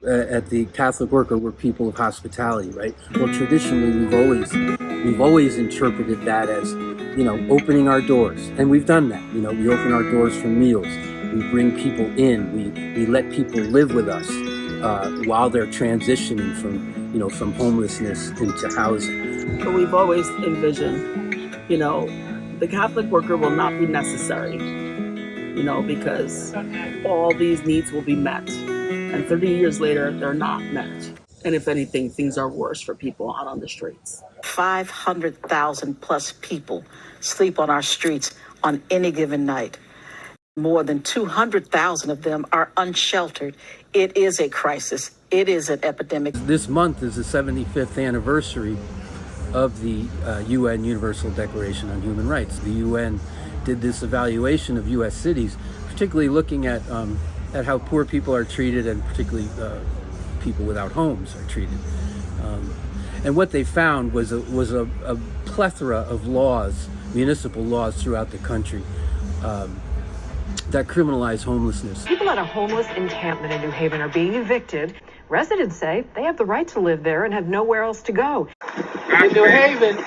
At the Catholic Worker, we're people of hospitality, right? Well, traditionally, we've always interpreted that as, opening our doors, and we've done that. We open our doors for meals. We bring people in. We let people live with us while they're transitioning from homelessness into housing. But we've always envisioned, the Catholic worker will not be necessary, because all these needs will be met. And 30 years later, they're not met. And if anything, things are worse for people out on the streets. 500,000 plus people sleep on our streets on any given night. More than 200,000 of them are unsheltered. It is a crisis. It is an epidemic. This month is the 75th anniversary of the UN Universal Declaration on Human Rights. The UN did this evaluation of U.S. cities, particularly looking at how poor people are treated, and particularly people without homes are treated. And what they found was a plethora of laws, municipal laws throughout the country that criminalize homelessness. People at a homeless encampment in New Haven are being evicted. Residents say they have the right to live there and have nowhere else to go. In New Haven,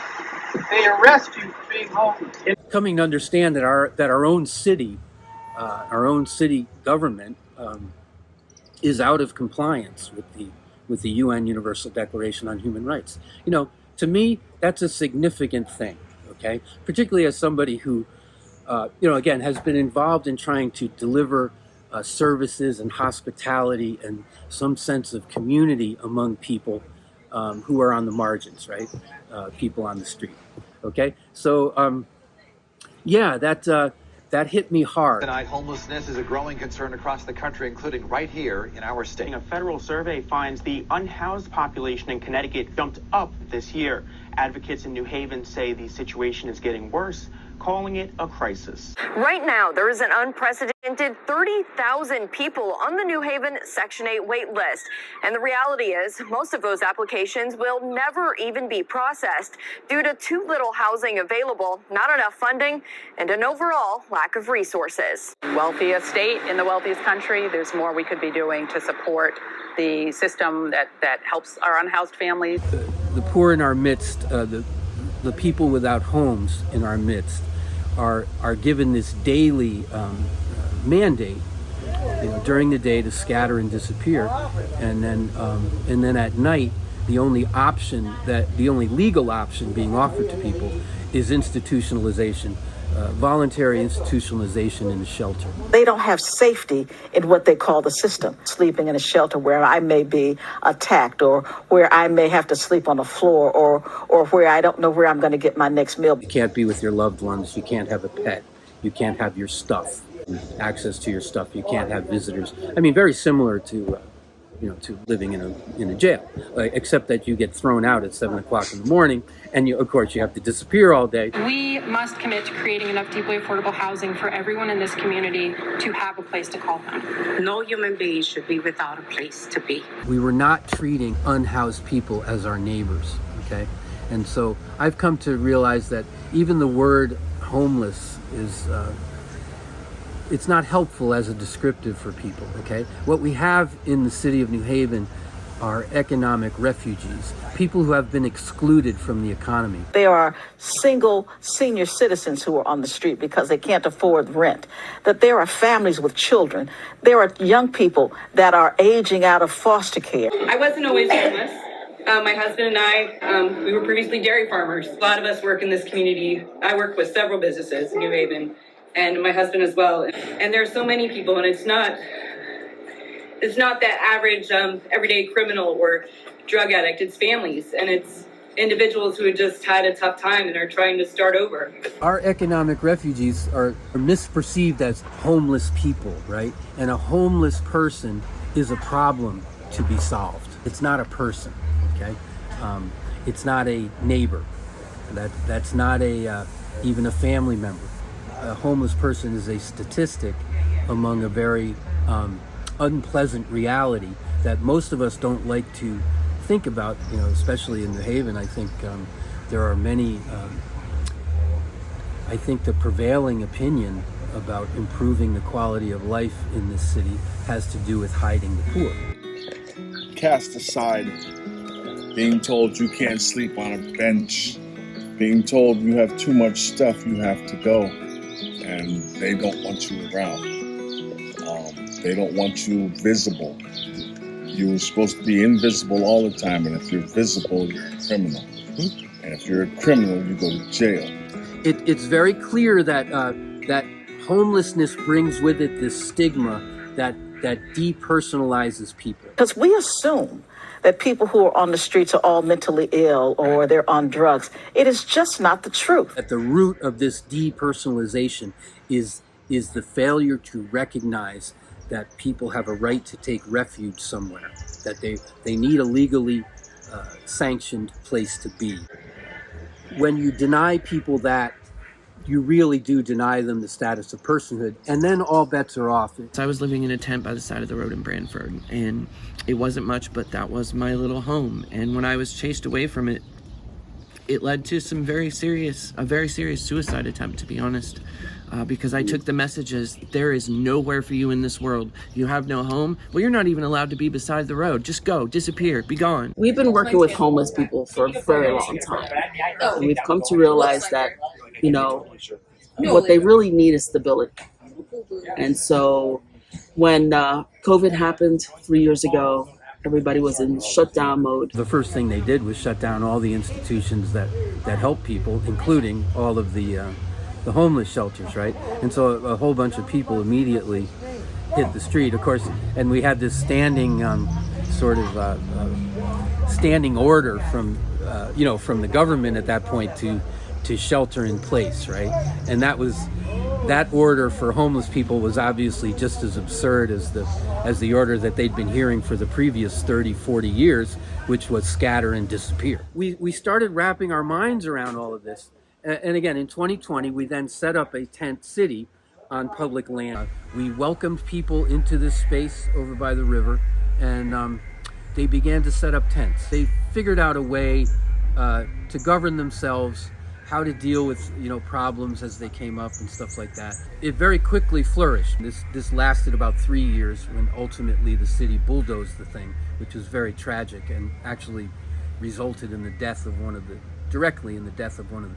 they arrest you for being homeless. Coming to understand that our own city government is out of compliance with the UN Universal Declaration on Human Rights. To me, that's a significant thing. Okay, particularly as somebody who, again, has been involved in trying to deliver services and hospitality and some sense of community among people who are on the margins, right? People on the street. Okay, so that hit me hard. Tonight, homelessness is a growing concern across the country, including right here in our state. A federal survey finds the unhoused population in Connecticut jumped up this year. Advocates in New Haven say the situation is getting worse, calling it a crisis. Right now, there is an unprecedented 30,000 people on the New Haven Section 8 wait list. And the reality is, most of those applications will never even be processed due to too little housing available, not enough funding, and an overall lack of resources. Wealthiest state in the wealthiest country, there's more we could be doing to support the system that helps our unhoused families. The poor in our midst, the people without homes in our midst are given this daily mandate, during the day to scatter and disappear, and then at night the only legal option being offered to people is institutionalization, voluntary institutionalization in a shelter. They don't have safety in what they call the system. Sleeping in a shelter where I may be attacked, or where I may have to sleep on the floor, or where I don't know where I'm going to get my next meal. You can't be with your loved ones. You can't have a pet. You can't have your stuff, access to your stuff. You can't have visitors. I mean, very similar to living in a jail, except that you get thrown out at 7 o'clock in the morning, and of course you have to disappear all day. We must commit to creating enough deeply affordable housing for everyone in this community to have a place to call home. No human being should be without a place to be. We were not treating unhoused people as our neighbors, okay? And so I've come to realize that even the word homeless is it's not helpful as a descriptive for people, okay? What we have in the city of New Haven are economic refugees, people who have been excluded from the economy. There are single senior citizens who are on the street because they can't afford rent. That there are families with children. There are young people that are aging out of foster care. I wasn't always homeless. My husband and I, we were previously dairy farmers. A lot of us work in this community. I work with several businesses in New Haven, and my husband as well. And there are so many people, and it's not that average everyday criminal or drug addict. It's families, and it's individuals who have just had a tough time and are trying to start over. Our economic refugees are misperceived as homeless people, right? And a homeless person is a problem to be solved. It's not a person, okay? It's not a neighbor. That's not even a family member. A homeless person is a statistic among a very unpleasant reality that most of us don't like to think about, especially in New Haven. I think there are many, I think the prevailing opinion about improving the quality of life in this city has to do with hiding the poor. cast aside being told you can't sleep on a bench, being told you have too much stuff, you have to go, and they don't want you around. They don't want you visible. You're supposed to be invisible all the time, and if you're visible, you're a criminal. And if you're a criminal, you go to jail. It's very clear that that homelessness brings with it this stigma that depersonalizes people. Because we assume that people who are on the streets are all mentally ill or they're on drugs. It is just not the truth. At the root of this depersonalization is the failure to recognize that people have a right to take refuge somewhere, that they need a legally sanctioned place to be. When you deny people that, you really do deny them the status of personhood, and then all bets are off. So I was living in a tent by the side of the road in Brantford, and it wasn't much, but that was my little home. And when I was chased away from it, it led to a very serious suicide attempt, to be honest, because I took the message as, there is nowhere for you in this world. You have no home. Well, you're not even allowed to be beside the road. Just go, disappear, be gone. We've been working with homeless people for a very long time. And we've come to realize that, you know, what they really need is stability. And so when COVID happened 3 years ago, everybody was in shutdown mode. The first thing they did was shut down all the institutions that help people, including all of the homeless shelters, right? And so a whole bunch of people immediately hit the street, of course, and we had this standing standing order from the government at that point to shelter in place, right? And that order for homeless people was obviously just as absurd as the order that they'd been hearing for the previous 30, 40 years, which was scatter and disappear. We started wrapping our minds around all of this. And again, in 2020, we then set up a tent city on public land. We welcomed people into this space over by the river, and they began to set up tents. They figured out a way to govern themselves, how to deal with problems as they came up and stuff like that. It very quickly flourished. This lasted about 3 years, when ultimately the city bulldozed the thing, which was very tragic and actually resulted in the death of one of the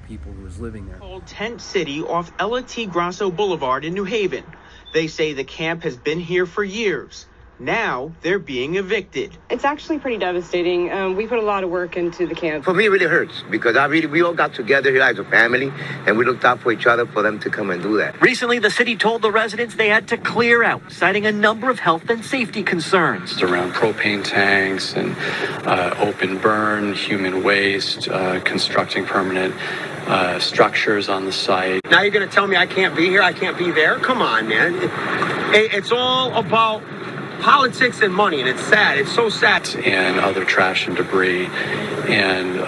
people who was living there. Called Tent City off Ella T. Grasso Boulevard in New Haven. They say the camp has been here for years. Now they're being evicted. It's actually pretty devastating. We put a lot of work into the camp. For me, it really hurts because we all got together here as a family and we looked out for each other for them to come and do that. Recently, the city told the residents they had to clear out, citing a number of health and safety concerns. It's around propane tanks and open burn, human waste, constructing permanent structures on the site. Now you're going to tell me I can't be here, I can't be there? Come on, man. It's all about politics and money, and it's sad. It's so sad. And other trash and debris, and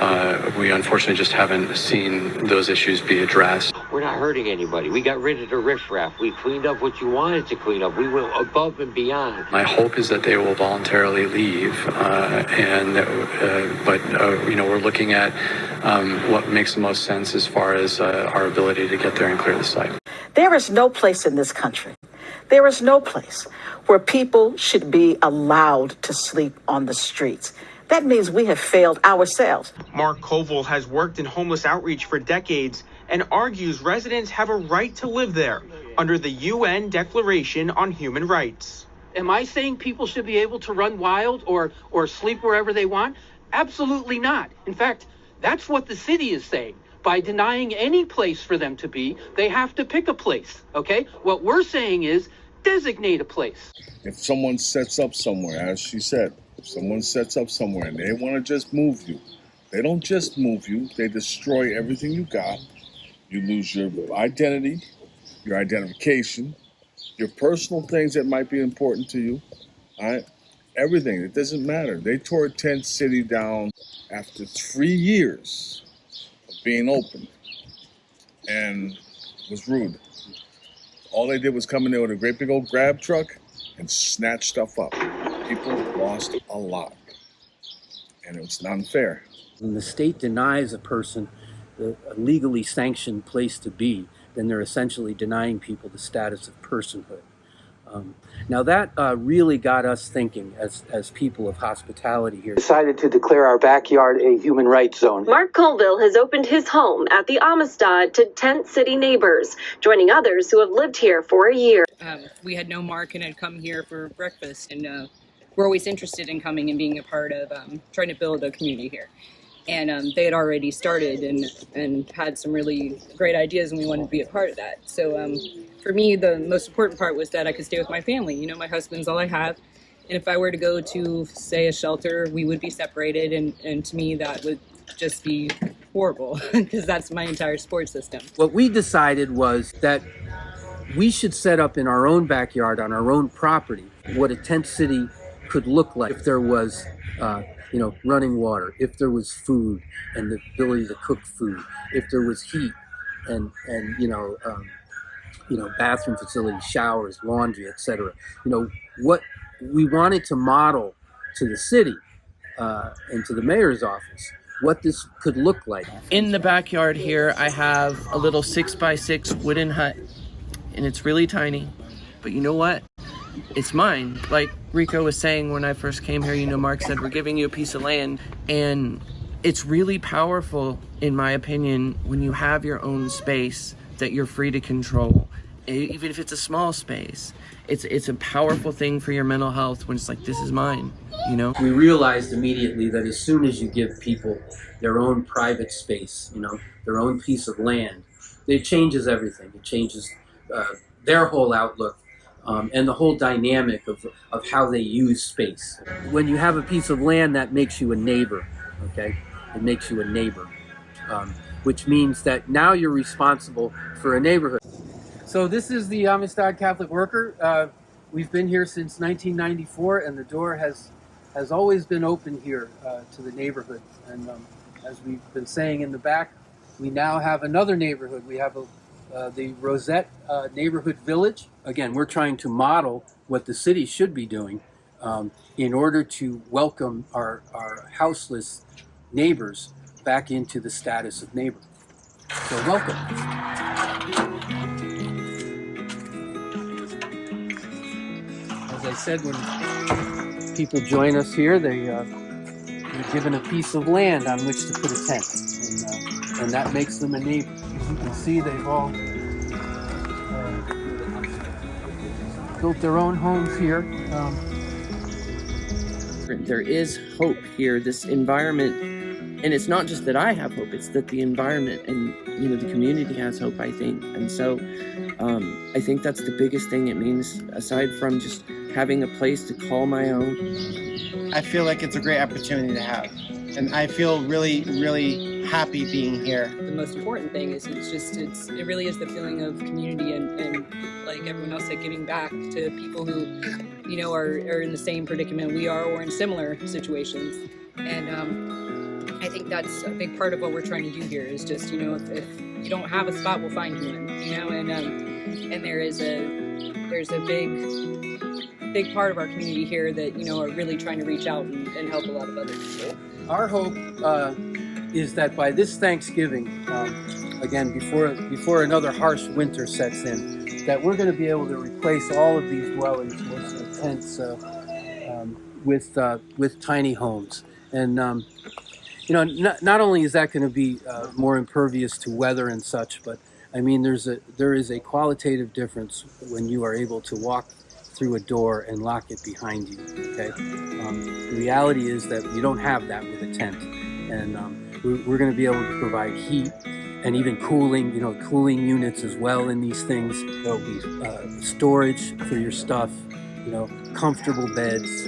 we unfortunately just haven't seen those issues be addressed. We're not hurting anybody. We got rid of the riffraff. We cleaned up what you wanted to clean up. We went above and beyond. My hope is that they will voluntarily leave, but we're looking at what makes the most sense as far as our ability to get there and clear the site. There is no place in this country, there is no place where people should be allowed to sleep on the streets. That means we have failed ourselves. Mark Koval has worked in homeless outreach for decades and argues residents have a right to live there under the UN Declaration on Human Rights. Am I saying people should be able to run wild or sleep wherever they want? Absolutely not. In fact, that's what the city is saying. By denying any place for them to be, they have to pick a place, okay? What we're saying is designate a place. If someone sets up somewhere, as she said, if someone sets up somewhere and they want to just move you, they don't just move you, they destroy everything you got. You lose your identity, your identification, your personal things that might be important to you, all right? Everything, it doesn't matter. They tore Tent City down after 3 years of being open and was rude. All they did was come in there with a great big old grab truck and snatch stuff up. People lost a lot, and it was unfair. When the state denies a person a legally sanctioned place to be, then they're essentially denying people the status of personhood. Now that really got us thinking as people of hospitality here. Decided to declare our backyard a human rights zone. Mark Colville has opened his home at the Amistad to tent city neighbors, joining others who have lived here for a year. We had known Mark and had come here for breakfast, and we're always interested in coming and being a part of trying to build a community here. And they had already started and had some really great ideas, and we wanted to be a part of that. So for me, the most important part was that I could stay with my family. You know, my husband's all I have. And if I were to go to, say, a shelter, we would be separated. And to me, that would just be horrible because that's my entire support system. What we decided was that we should set up in our own backyard, on our own property, what a tent city could look like if there was running water, if there was food and the ability to cook food, if there was heat and bathroom facilities, showers, laundry, etc. What we wanted to model to the city and to the mayor's office, what this could look like. In the backyard here, I have a little 6x6 wooden hut, and it's really tiny, but you know what? It's mine. Like Rico was saying when I first came here, Mark said, we're giving you a piece of land. And it's really powerful, in my opinion, when you have your own space that you're free to control. Even if it's a small space, it's a powerful thing for your mental health when it's like, this is mine, We realized immediately that as soon as you give people their own private space, their own piece of land, it changes everything. It changes their whole outlook. And the whole dynamic of how they use space. When you have a piece of land, that makes you a neighbor, okay? It makes you a neighbor, which means that now you're responsible for a neighborhood. So this is the Amistad Catholic Worker. We've been here since 1994, and the door has always been open here to the neighborhood. And as we've been saying in the back, we now have another neighborhood. We have the Rosette Neighborhood Village. Again, we're trying to model what the city should be doing in order to welcome our houseless neighbors back into the status of neighbor. So welcome. As I said, when people join us here, they're given a piece of land on which to put a tent, and that makes them a neighbor. As you can see, they've all built their own homes here. There is hope here, this environment, and it's not just that I have hope, it's that the environment and the community has hope, I think. And so I think that's the biggest thing it means, aside from just having a place to call my own. I feel like it's a great opportunity to have, and I feel really, really happy being here. The most important thing is it really is the feeling of community and like everyone else said, giving back to people who are in the same predicament we are or in similar situations. And I think that's a big part of what we're trying to do here is just if you don't have a spot, we'll find you one, and there's a big part of our community here that are really trying to reach out and help a lot of other people. Our hope is that by this Thanksgiving, again before another harsh winter sets in, that we're going to be able to replace all of these dwellings with tents with tiny homes. And not only is that going to be more impervious to weather and such, but I mean there is a qualitative difference when you are able to walk through a door and lock it behind you. Okay, the reality is that you don't have that with a tent, and we're going to be able to provide heat and even cooling, cooling units as well in these things. There'll be storage for your stuff, comfortable beds,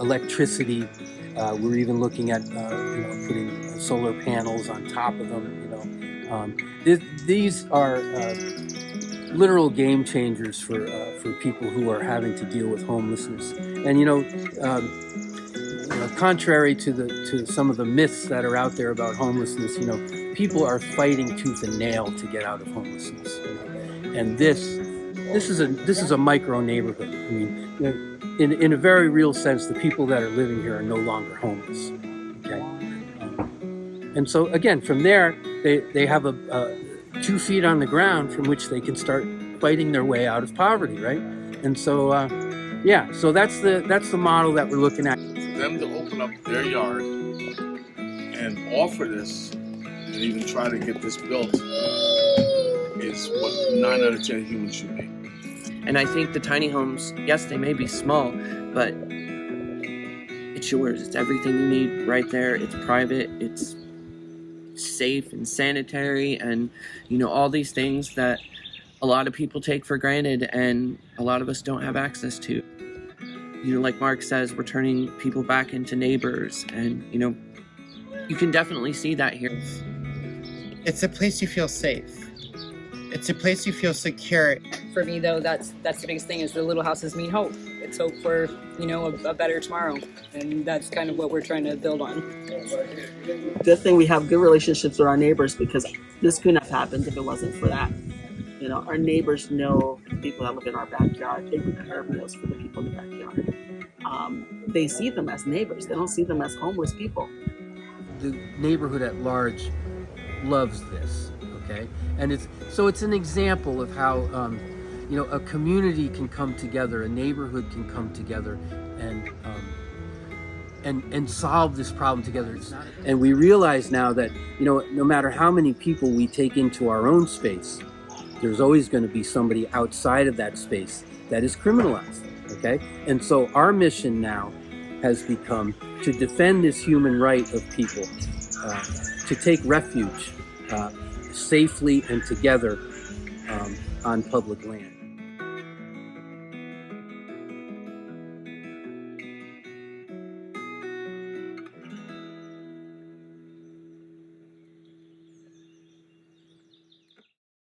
electricity. We're even looking at putting solar panels on top of them. These are literal game changers for people who are having to deal with homelessness. And contrary to some of the myths that are out there about homelessness, people are fighting tooth and nail to get out of homelessness. And this is a micro neighborhood. I mean, in a very real sense, the people that are living here are no longer homeless. Okay, and so again, from there, they have 2 feet on the ground from which they can start fighting their way out of poverty, right? And so, so that's the model that we're looking at. For them to open up their yard and offer this, and even try to get this built, is what 9 out of 10 humans should be. And I think the tiny homes, yes, they may be small, but it's yours. It's everything you need right there. It's private. It's safe and sanitary, and all these things that a lot of people take for granted and a lot of us don't have access to. Like Mark says, we're turning people back into neighbors, and you can definitely see that here. It's a place you feel safe. It's a place you feel secure. For me, though, that's the biggest thing, is the little houses mean hope. It's hope for, a better tomorrow. And that's kind of what we're trying to build on. Good thing we have good relationships with our neighbors, because this couldn't have happened if it wasn't for that. Our neighbors know the people that live in our backyard. They prepare meals for the people in the backyard. They see them as neighbors. They don't see them as homeless people. The neighborhood at large loves this, okay? And it's an example of how a community can come together, a neighborhood can come together, and solve this problem together. And we realize now that no matter how many people we take into our own space, there's always going to be somebody outside of that space that is criminalized, okay? And so our mission now has become to defend this human right of people to take refuge safely and together on public land.